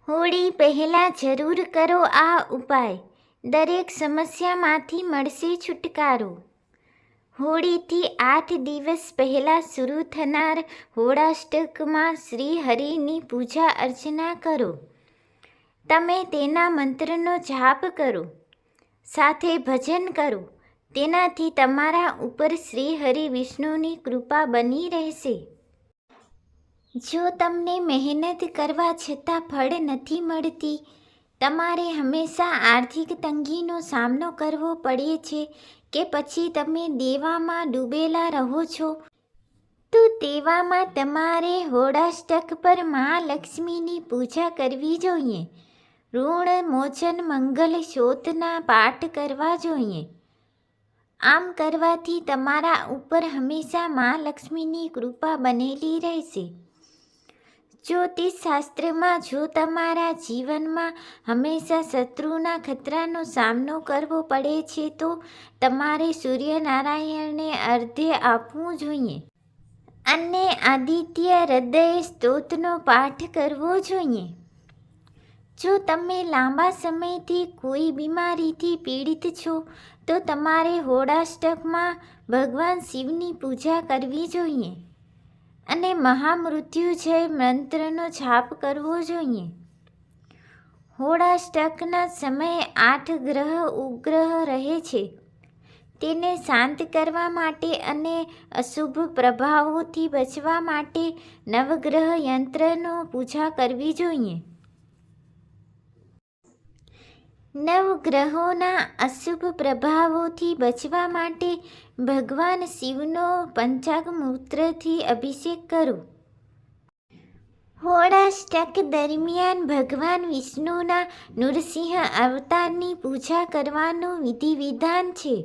હોળી પહેલાં જરૂર કરો આ ઉપાય, દરેક સમસ્યામાંથી મળશે છુટકારો. હોળીથી 8 દિવસ પહેલાં શરૂ થનાર હોળાષ્ટકમાં શ્રી હરિની પૂજા અર્ચના કરો. તમે તેના મંત્રનો જાપ કરો, સાથે ભજન કરો. તેનાથી તમારા ઉપર શ્રી હરિ વિષ્ણુની કૃપા બની રહેશે. જો તમને મહેનત કરવા છતાં ફળ નથી મળતી, તમારે હંમેશા આર્થિક તંગીનો સામનો કરવો પડે છે કે પછી તમે દેવામાં ડૂબેલા રહો છો, તો તેવામાં તમારે હોળાષ્ટક પર મહાલક્ષ્મીની પૂજા કરવી જોઈએ. ઋણ મોચન મંગલ સ્તોત્રના પાઠ કરવા જોઈએ. આમ કરવાથી તમારા ઉપર હંમેશા મહાલક્ષ્મીની કૃપા બનેલી રહેશે. જ્યોતિષ શાસ્ત્રમાં જો તમારા જીવનમાં હંમેશા શત્રુના ખતરાનો સામનો કરવો પડે છે, તો તમારે સૂર્યનારાયણને અર્ઘ્ય આપવું જોઈએ અને આદિત્ય હૃદય સ્તોત્રનો પાઠ કરવો જોઈએ. જો તમે લાંબા સમયથી કોઈ બીમારીથી પીડિત છો, તો તમારે હોળાષ્ટકમાં ભગવાન શિવની પૂજા કરવી જોઈએ અને મહામૃત્યુંજય મંત્રનો જાપ કરવો જોઈએ. હોળાષ્ટકના સમયે 8 ગ્રહ ઉગ્રહ રહે છે. તેને શાંત કરવા માટે અને અશુભ પ્રભાવોથી બચવા માટે નવગ્રહ યંત્રનો પૂજા કરવી જોઈએ. નવગ્રહોના અશુભ પ્રભાવોથી બચવા માટે ભગવાન શિવનો પંચામૃતથી અભિષેક કરો. હોળાષ્ટક દરમિયાન ભગવાન વિષ્ણુના નૃસિંહ અવતારની પૂજા કરવાનું વિધિ-વિધાન છે.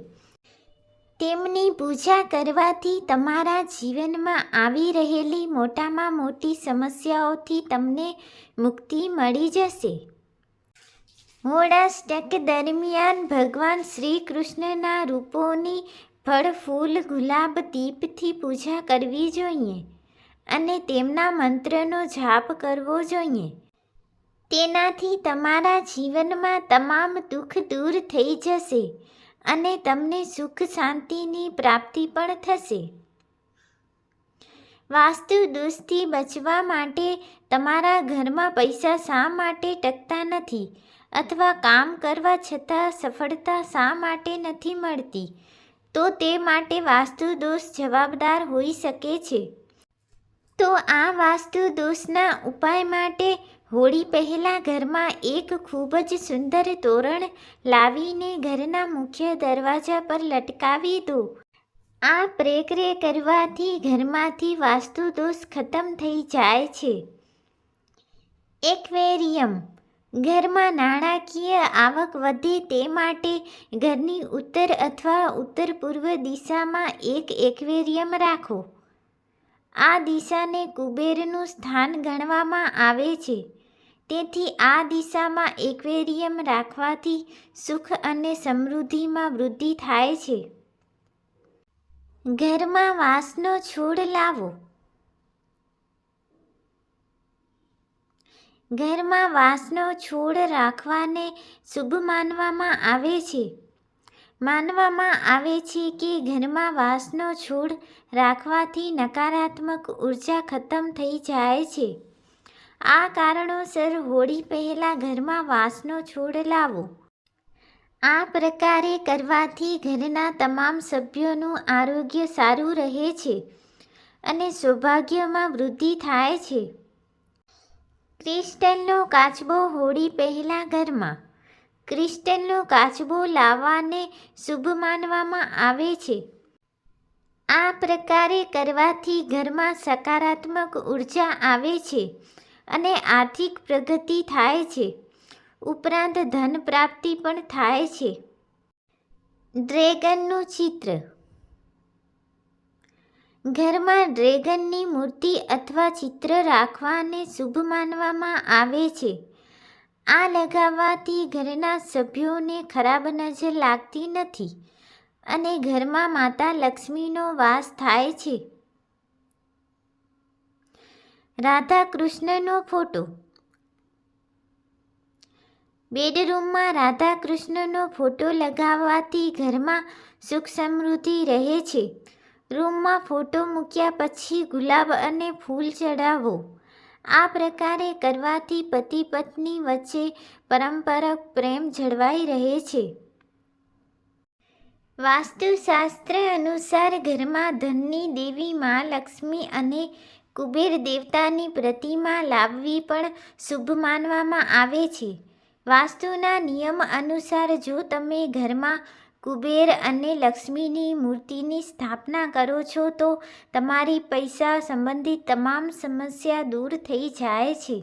તેમની પૂજા કરવાથી તમારા જીવનમાં આવી રહેલી મોટામાં મોટી સમસ્યાઓથી તમને મુક્તિ મળી જશે. હોળાષ્ટક દરમિયાન ભગવાન શ્રી કૃષ્ણના રૂપોની ફળ, ફૂલ, ગુલાબ, દીપથી પૂજા કરવી જોઈએ અને તેમના મંત્રનો જાપ કરવો જોઈએ. તેનાથી તમારા જીવનમાં તમામ દુઃખ દૂર થઈ જશે અને તમને સુખ શાંતિની પ્રાપ્તિ પણ થશે. વાસ્તુ દોષથી બચવા માટે તમારા ઘરમાં પૈસા શા માટે ટકતા નથી અથવા કામ કરવા છતાં સફળતા શા માટે નથી મળતી, તો તે માટે વાસ્તુ દોષ જવાબદાર હોઈ શકે છે. તો આ વાસ્તુ દોષના ઉપાય માટે હોળી પહેલાં ઘરમાં એક ખૂબ જ સુંદર તોરણ લાવીને ઘરના મુખ્ય દરવાજા પર લટકાવી દો. આ પ્રક્રિયા કરવાથી ઘરમાંથી વાસ્તુ દોષ ખતમ થઈ જાય છે. એક્વેરિયમ. ઘરમાં નાણાકીય આવક વધે તે માટે ઘરની ઉત્તર અથવા ઉત્તર-પૂર્વ દિશામાં એક એક્વેરિયમ રાખો. આ દિશાને કુબેરનું સ્થાન ગણવામાં આવે છે. તેથી આ દિશામાં એક્વેરિયમ રાખવાથી સુખ અને સમૃદ્ધિમાં વૃદ્ધિ થાય છે. ઘરમાં વાંસનો છોડ લાવો. ઘરમાં વાંસનો છોડ રાખવાને શુભ માનવામાં આવે છે. માનવામાં આવે છે કે ઘરમાં વાંસનો છોડ રાખવાથી નકારાત્મક ઉર્જા ખતમ થઈ જાય છે. આ કારણોસર હોળી પહેલાં ઘરમાં વાંસનો છોડ લાવો. આ પ્રકારે કરવાથી ઘરના તમામ સભ્યોનું આરોગ્ય સારું રહે છે અને સૌભાગ્યમાં વૃદ્ધિ થાય છે. ક્રિસ્ટલનો કાચબો. હોળી પહેલાં ઘરમાં ક્રિસ્ટલનો કાચબો લાવવાને શુભ માનવામાં આવે છે. આ પ્રકારે કરવાથી ઘરમાં સકારાત્મક ઉર્જા આવે છે અને આર્થિક પ્રગતિ થાય છે. ઉપરાંત ધન પ્રાપ્તિ પણ થાય છે. ડ્રેગનનું ચિત્ર. ઘરમાં ડ્રેગનની મૂર્તિ અથવા ચિત્ર રાખવાને શુભ માનવામાં આવે છે. આ લગાવવાથી ઘરના સભ્યોને ખરાબ નજર લાગતી નથી અને ઘરમાં માતા લક્ષ્મીનો વાસ થાય છે. રાધા કૃષ્ણનો ફોટો. બેડરૂમમાં રાધા કૃષ્ણનો ફોટો લગાવવાથી ઘરમાં સુખ સમૃદ્ધિ રહે છે. રૂમમાં ફોટો મૂક્યા પછી ગુલાબ અને ફૂલ ચડાવો. આ પ્રકારે કરવાથી પતિ પત્ની વચ્ચે પારંપરિક પ્રેમ જળવાઈ રહે છે. વાસ્તુશાસ્ત્ર અનુસાર ઘરમાં ધનની દેવી મા લક્ષ્મી અને કુબેર દેવતાની પ્રતિમા લાવવી પણ શુભ માનવામાં આવે છે. વાસ્તુના નિયમ અનુસાર જો તમે ઘરમાં કુબેર અને લક્ષ્મીની મૂર્તિની સ્થાપના કરો છો તો તમારી પૈસા સંબંધિત તમામ સમસ્યા દૂર થઈ જાય છે.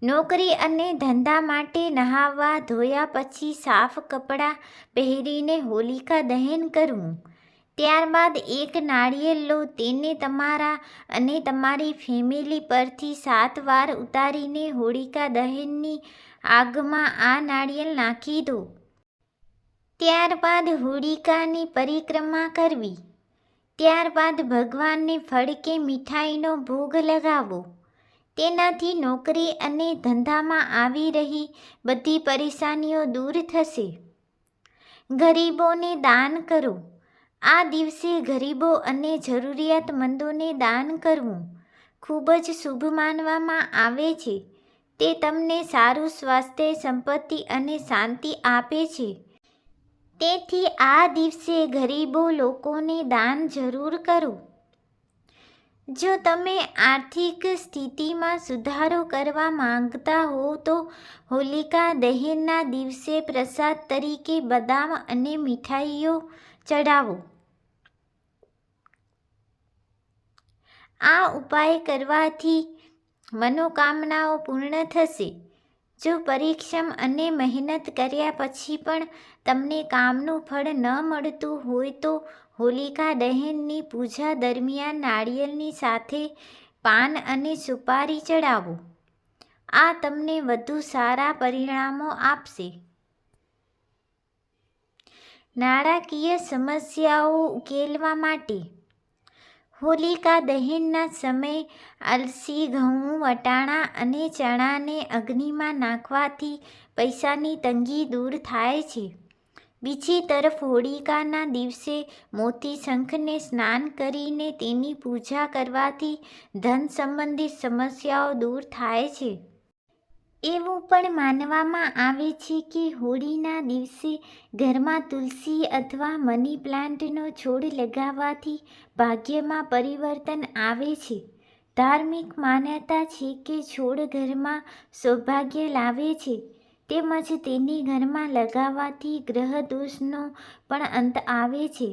નોકરી અને ધંધા માટે નહાવા ધોયા પછી સાફ કપડાં પહેરીને હોલિકા દહન કરવું. ત્યારબાદ એક નાળિયેર લો, તેને તમારા અને તમારી ફેમિલી પરથી 7 વાર ઉતારીને હોલિકા દહનની આગમાં આ નાળિયેર નાખી દો. ત્યારબાદ હોલિકાની પરિક્રમા કરવી. ત્યારબાદ ભગવાનને ફળ કે મીઠાઈનો ભોગ લગાવો. તેનાથી નોકરી અને ધંધામાં આવી રહી બધી પરેશાનીઓ દૂર થશે. ગરીબોને દાન કરો. આ દિવસે ગરીબો અને જરૂરિયાતમંદોને દાન કરવું ખૂબ જ શુભ માનવામાં આવે છે. તે તમને સારું સ્વાસ્થ્ય, સંપત્તિ અને શાંતિ આપે છે. તેથી આ દિવસે ગરીબો લોકોને દાન જરૂર કરો. જો તમે આર્થિક સ્થિતિમાં સુધારો કરવા માંગતા હો તો હોલિકા દહનના દિવસે પ્રસાદ તરીકે બદામ અને મીઠાઈઓ ચડાવો. આ ઉપાય કરવાથી મનોકામનાઓ પૂર્ણ થશે. જો પરિશ્રમ અને મહેનત કર્યા પછી પણ તમને કામનું ફળ ન મળતું હોય તો હોલિકા દહનની પૂજા દરમિયાન નાળિયેરની સાથે પાન અને સુપારી ચડાવો. આ તમને વધુ સારા પરિણામો આપશે. નાણાકીય સમસ્યાઓ ઉકેલવા માટે હોલિકા દહનના સમયે અલસી, ઘઉં, વટાણા અને ચણાને અગ્નિમાં નાખવાથી પૈસાની તંગી દૂર થાય છે. બીજી તરફ હોલિકાના દિવસે મોતી શંખને સ્નાન કરીને તેની પૂજા કરવાથી ધન સંબંધિત સમસ્યાઓ દૂર થાય છે. એવું પણ માનવામાં આવે છે કે હોળીના દિવસે ઘરમાં તુલસી અથવા મની પ્લાન્ટનો છોડ લગાવવાથી ભાગ્યમાં પરિવર્તન આવે છે. ધાર્મિક માન્યતા છે કે છોડ ઘરમાં સૌભાગ્ય લાવે છે તેમજ તેની ઘરમાં લગાવવાથી ગ્રહ દોષનો પણ અંત આવે છે.